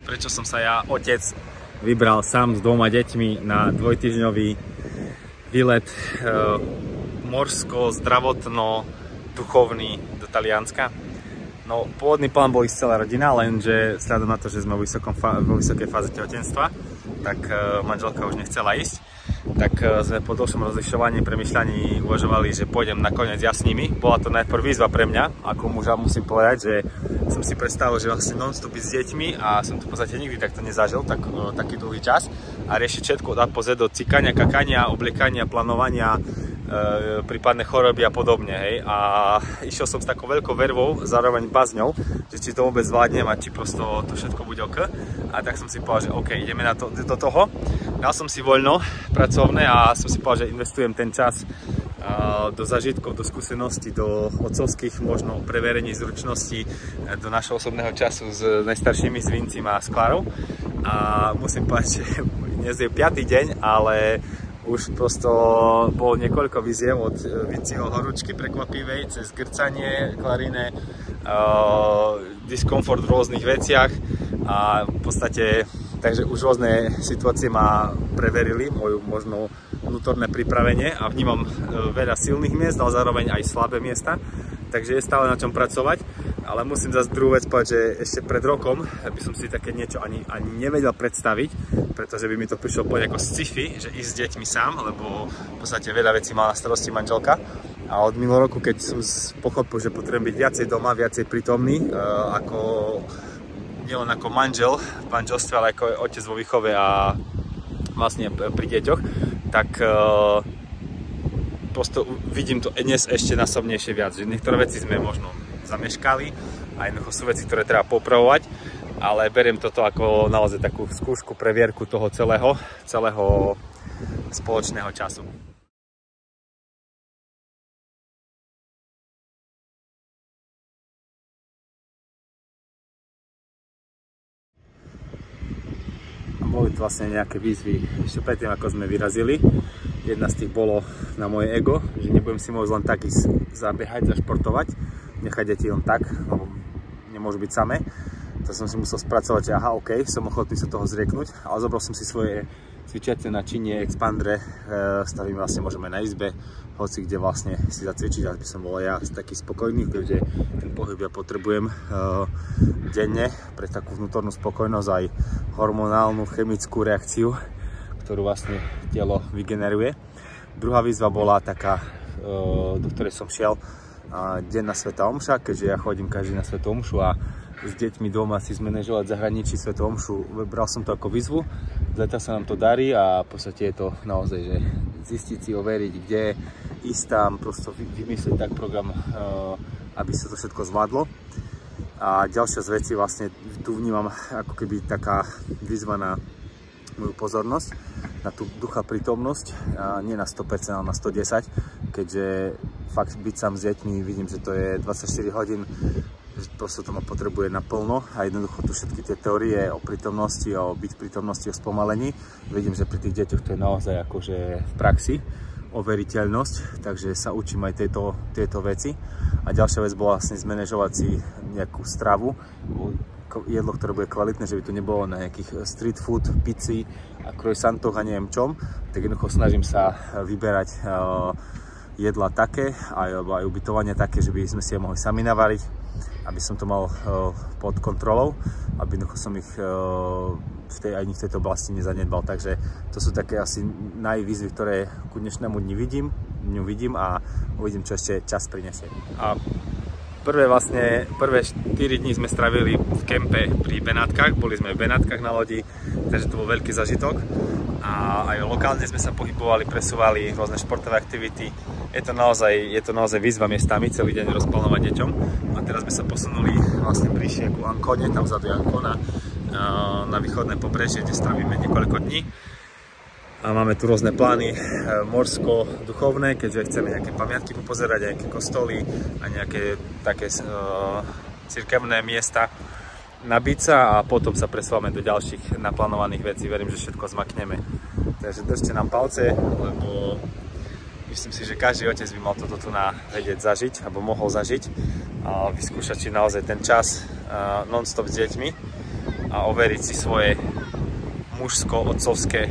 prečo som sa ja, otec, vybral sám s 2 deťmi na dvojtýždňový výlet morsko-zdravotno-duchovný do Talianska. No, pôvodný plán bol ísť celá rodina, lenže vzhľadom na to, že sme vo vysokej fáze tehotenstva, tak manželka už nechcela ísť. Tak sme po dlhšom rozlišovaní, premýšľaní uvažovali, že pôjdem nakoniec ja s nimi. Bola to najprv výzva pre mňa, ako muža musím povedať, že som si predstavil, že vlastne non-stop byť s deťmi a som to v podstate nikdy takto nezažil, taký dlhý čas. A riešiť všetko od A po Z, do cikania, kakania, obliekania, plánovania, prípadné choroby a podobne, hej. A išiel som s takou veľkou vervou, zároveň bazňou, že či to vôbec zvládnem a či prosto to všetko bude OK. A tak som si povedal, že OK, ideme do toho. Dal som si voľno pracovné a som si povedal, že investujem ten čas do zážitkov, do skúseností, do otcovských možno preverení zručností, do našho osobného času s najstaršími, s Vincim a s Klárou. A musím povedať, že dnes je 5. deň, ale už prosto bolo niekoľko výziev od Vinciho horúčky prekvapivej, cez grcanie, Klarine, diskomfort v rôznych veciach a v podstate, takže už rôzne situácie ma preverili, moju možno vnútorné pripravenie a vnímam veľa silných miest, ale zároveň aj slabé miesta, takže je stále na čom pracovať. Ale musím zase druhú vec povedať, že ešte pred rokom by som si také niečo ani nevedel predstaviť, pretože by mi to prišlo povedať ako sci-fi, že ísť s deťmi sám, lebo v podstate veľa vecí mala na starosti manželka. A od minulého roku, keď som pochopil, že potrebujem byť viacej doma, viacej prítomný, nielen ako manžel v manželstve, ale ako otec vo výchove a vlastne pri deťoch, tak prosto vidím to dnes ešte násobnejšie viac, že niektoré veci sme možno zameškali a jednoducho sú veci, ktoré treba popravovať, ale beriem toto ako naozaj takú skúšku, previerku toho celého spoločného času. Boli to vlastne nejaké výzvy ešte predtým, ako sme vyrazili. Jedna z tých bolo na moje ego, že nebudem si môcť len tak ísť zabiehať, zašportovať, nechať deti len tak, lebo nemôžu byť samé. To som si musel spracovať, že aha, OK, som ochotný sa toho zrieknúť, ale zobral som si svoje cvičiace načinie, expandre, s ktorými vlastne môžeme na izbe, hoci kde vlastne si zacvičiť, aby som bol ja taký spokojný, keďže ten pohyb ja potrebujem denne pre takú vnútornú spokojnosť, aj hormonálnu, chemickú reakciu, ktorú vlastne telo vygeneruje. Druhá výzva bola taká, do ktorej som šiel, denná svätá omša, keďže ja chodím každý na svätú omšu a s deťmi doma si zmanéžovať v zahraničí svätú omšu, bral som to ako výzvu. Zatiaľ sa nám to darí a v podstate je to naozaj, že zistiť si, overiť, kde ísť tam, prosto vymyslieť tak program, aby sa to všetko zvládlo. A ďalšia z vecí vlastne tu vnímam ako keby taká výzva na moju pozornosť, na tú ducha prítomnosť, a nie na 100%, ale na 110%, keďže fakt byť sám s deťmi, vidím, že to je 24 hodín, že proste to ma potrebuje naplno a jednoducho tu všetky tie teórie o prítomnosti, o byť v prítomnosti, o spomalení, vidím, že pri tých deťoch to je naozaj akože v praxi overiteľnosť, takže sa učím aj tieto veci. A ďalšia vec bola vlastne zmanéžovať si nejakú stravu, jedlo, ktoré bude kvalitné, že by to nebolo na nejakých street food, pizzi a croissantoch a neviem čom, tak jednoducho snažím sa vyberať jedla také, aj ubytovania také, že by sme si je mohli sami navariť, aby som to mal pod kontrolou, aby jednoducho som ich ani v tejto oblasti nezanedbal. Takže to sú také asi najvýzvy, ktoré ku dnešnému dňu vidím a uvidím, čo ešte čas prinesie. A prvé 4 dní sme stravili v kempe pri Benátkach, boli sme v Benátkach na lodi, takže to bol veľký zažitok a aj lokálne sme sa pohybovali, presúvali rôzne športové aktivity. Je to naozaj výzva miestami celý deň rozplánovať deťom a teraz sme sa posunuli vlastne bližšie ku Ancone, tam vzadu je Ancona, na východné pobrežie, kde strávime niekoľko dní. A máme tu rôzne plány morsko-duchovné, keďže chceme nejaké pamiatky popozerať, nejaké kostoly a nejaké také cirkevné miesta nabiť sa a potom sa presúvame do ďalších naplánovaných vecí. Verím, že všetko zmakneme. Takže držte nám palce, lebo myslím si, že každý otec by mal toto tu vedieť zažiť, alebo mohol zažiť a vyskúšať si naozaj ten čas non-stop s deťmi. a overiť si svoje mužsko-otcovské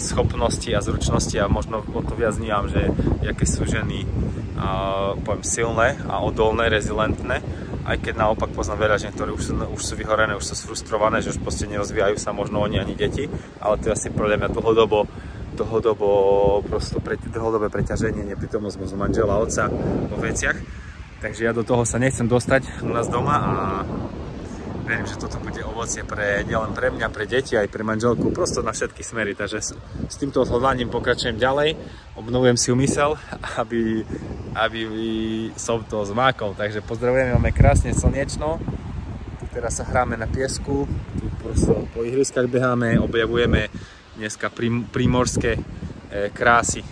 schopnosti a zručnosti a možno o to viac vnímam, že aké sú ženy poviem silné a odolné, rezilentné, aj keď naopak poznám veľa žien, ktoré už sú vyhorené, už sú sfrustrované, že už proste nerozvíjajú sa možno oni ani deti, ale to je asi podľa mňa dlhodobé preťaženie, neprítomnosť možno manžela, otca vo veciach. Takže ja do toho sa nechcem dostať u nás doma a verím, že toto bude ovocie nielen pre mňa, pre deti, aj pre manželku, prosto na všetky smery. Takže s týmto odhodlaním pokračujem ďalej, obnovujem si mysel, aby som to zmákol. Takže pozdravujeme, máme krásne slnečno, teraz sa hráme na piesku, tu prosto po ihriskách beháme, objavujeme dneska prímorské krásy.